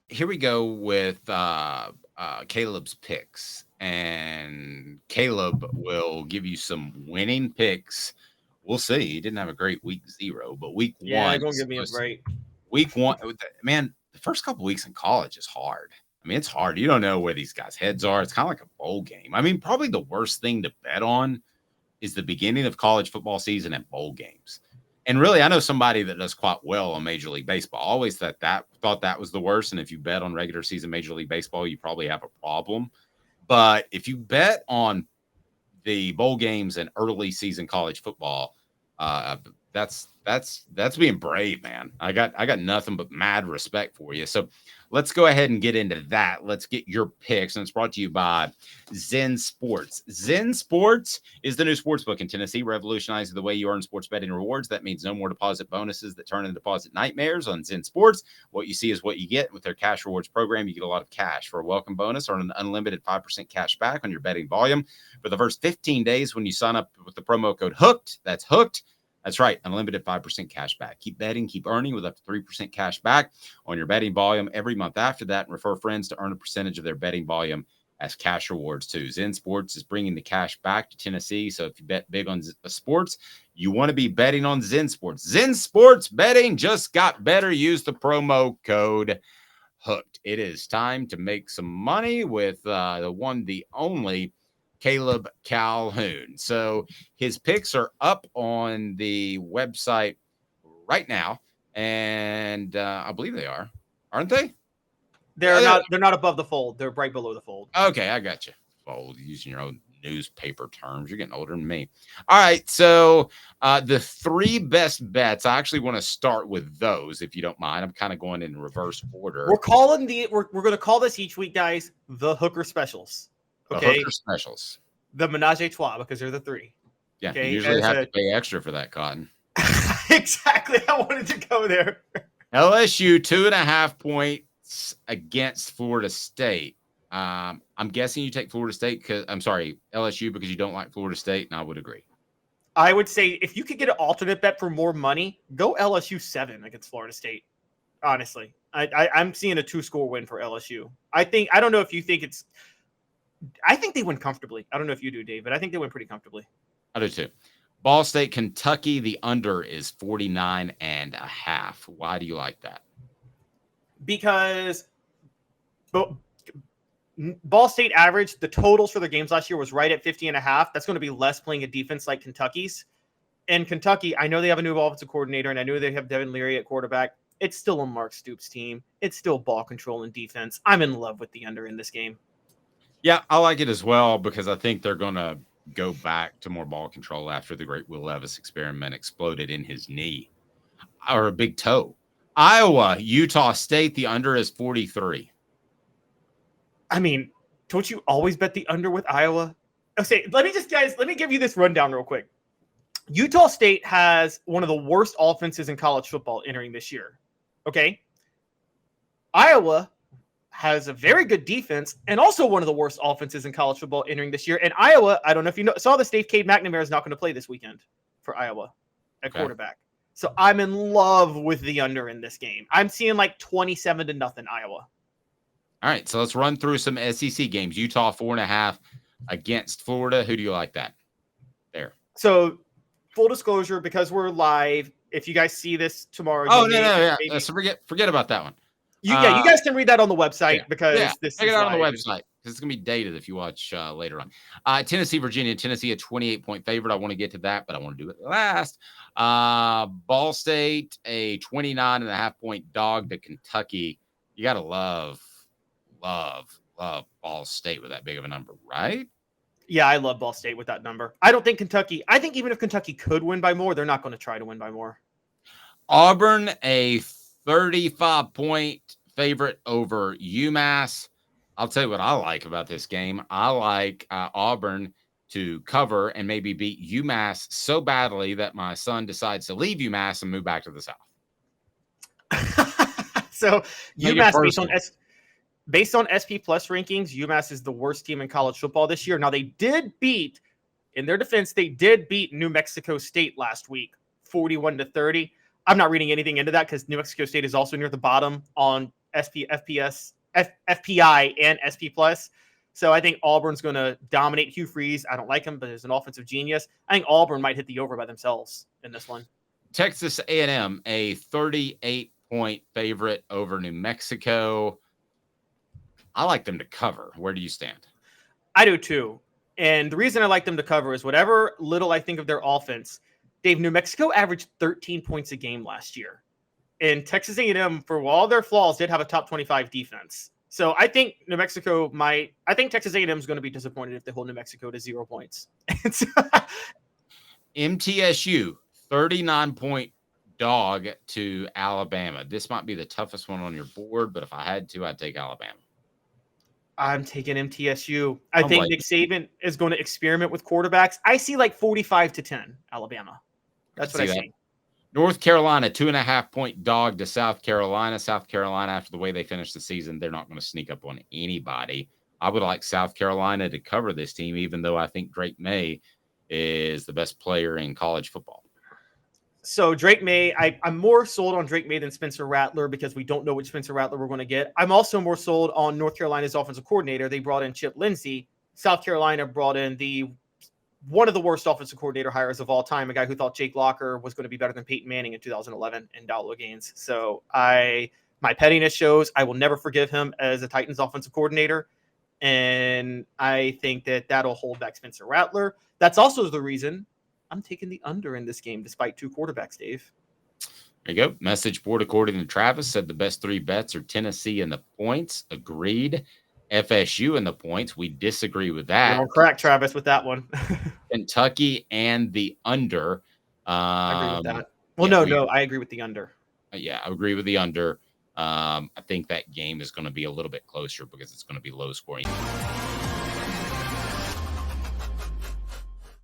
here we go with Caleb's picks, and Caleb will give you some winning picks. We'll see. He didn't have a great week 0, but week Yeah, one go is give me a supposed to, break. week one. Man, the first couple weeks in college is hard. I mean, it's hard. You don't know where these guys' heads are. It's kind of like a bowl game. I mean, probably the worst thing to bet on is the beginning of college football season and bowl games. And really, I know somebody that does quite well on Major League Baseball. I always thought that was the worst. And if you bet on regular season Major League Baseball, you probably have a problem. But if you bet on the bowl games and early season college football, uh, that's being brave, man. I got nothing but mad respect for you. So let's go ahead and get into that. Let's get your picks, and it's brought to you by Zen Sports. Zen Sports is the new sports book in Tennessee, revolutionizing the way you earn sports betting rewards. That means no more deposit bonuses that turn into deposit nightmares on Zen Sports. What you see is what you get. With their cash rewards program, you get a lot of cash for a welcome bonus or an unlimited 5% cash back on your betting volume for the first 15 days when you sign up with the promo code HOOKED. That's HOOKED. That's right, unlimited 5% cash back. Keep betting, keep earning with up to 3% cash back on your betting volume every month after that, and refer friends to earn a percentage of their betting volume as cash rewards too. Zen Sports is bringing the cash back to Tennessee, so if you bet big on sports, you want to be betting on Zen Sports. Zen Sports betting just got better. Use the promo code HOOKED. It is time to make some money with the one, the only Caleb Calhoun. So his picks are up on the website right now, and I believe they are, aren't they? They're not. They're not above the fold. They're right below the fold. Okay, I got you. Fold, using your own newspaper terms. You're getting older than me. All right, so the three best bets. I actually want to start with those, if you don't mind. I'm kind of going in reverse order. We're calling we're going to call this each week, guys, the Hooker Specials. The Okay, Hooker Specials. The Menage a Trois, because they're the three. Yeah, Okay, you usually have to pay extra for that, Cotton. Exactly. I wanted to go there. LSU 2.5 points against Florida State. I'm guessing you take Florida State because LSU because you don't like Florida State, and I would agree. I would say if you could get an alternate bet for more money, go LSU 7 against Florida State. Honestly, I'm seeing a 2-score win for LSU. I don't know if you think it's. I think they win comfortably. I don't know if you do, Dave, but I think they win pretty comfortably. I do too. Ball State, Kentucky, the under is 49.5. Why do you like that? Because Ball State average, the totals for their games last year was right at 50.5. That's going to be less playing a defense like Kentucky's. And Kentucky, I know they have a new offensive coordinator, and I know they have Devin Leary at quarterback. It's still a Mark Stoops team. It's still ball control and defense. I'm in love with the under in this game. Yeah, I like it as well because I think they're going to go back to more ball control after the great Will Levis experiment exploded in his knee or a big toe. Iowa, Utah State, the under is 43. I mean, don't you always bet the under with Iowa? Okay, let me give you this rundown real quick. Utah State has one of the worst offenses in college football entering this year. Okay. Iowa has a very good defense and also one of the worst offenses in college football entering this year. And Iowa, I don't know if you saw this, Dave, Cade McNamara is not going to play this weekend for Iowa at quarterback. So I'm in love with the under in this game. I'm seeing like 27-0 Iowa. All right, so let's run through some SEC games. Utah 4.5 against Florida. Who do you like that? There. So full disclosure, because we're live, if you guys see this tomorrow. Oh, no. So forget about that one. You guys can read that on the website because this check is it out live. on the website because it's going to be dated if you watch later on. Tennessee, Virginia. Tennessee, a 28-point favorite. I want to get to that, but I want to do it last. Ball State, a 29.5-point dog to Kentucky. You got to love Ball State with that big of a number, right? Yeah, I love Ball State with that number. I don't think Kentucky. I think even if Kentucky could win by more, they're not going to try to win by more. Auburn, a 35-point favorite over UMass. I'll tell you what I like about this game. I like Auburn to cover and maybe beat UMass so badly that my son decides to leave UMass and move back to the South. So UMass, based on SP Plus rankings, UMass is the worst team in college football this year. Now, they did beat, in their defense, New Mexico State last week, 41-30. I'm not reading anything into that because New Mexico State is also near the bottom on FPI and SP plus. So I think Auburn's going to dominate Hugh Freeze. I don't like him, but he's an offensive genius. I think Auburn might hit the over by themselves in this one. Texas A&M, a 38-point favorite over New Mexico. I like them to cover. Where do you stand? I do too. And the reason I like them to cover is whatever little I think of their offense, Dave, New Mexico averaged 13 points a game last year. And Texas A&M, for all their flaws, did have a top 25 defense. So I think I think Texas A&M is going to be disappointed if they hold New Mexico to 0 points. MTSU, 39-point dog to Alabama. This might be the toughest one on your board, but if I had to, I'd take Alabama. I'm taking MTSU. I think Nick Saban is going to experiment with quarterbacks. I see like 45-10 Alabama. That's what I see. North Carolina, 2.5-point dog to South Carolina. South Carolina, after the way they finished the season, they're not going to sneak up on anybody. I would like South Carolina to cover this team, even though I think Drake May is the best player in college football. So Drake May, I'm more sold on Drake May than Spencer Rattler because we don't know which Spencer Rattler we're going to get. I'm also more sold on North Carolina's offensive coordinator. They brought in Chip Lindsey. South Carolina brought in one of the worst offensive coordinator hires of all time, a guy who thought Jake Locker was going to be better than Peyton Manning in 2011 in Dowdle Gaines. So my pettiness shows I will never forgive him as a Titans offensive coordinator. And I think that'll hold back Spencer Rattler. That's also the reason I'm taking the under in this game, despite two quarterbacks, Dave. There you go. Message board, according to Travis, said the best three bets are Tennessee and the points. Agreed. FSU and the points. We disagree with that. You're on crack, Travis, with that one. Kentucky and the under. I agree with that. Well, I agree with the under. Yeah, I agree with the under. I think that game is going to be a little bit closer because it's going to be low scoring.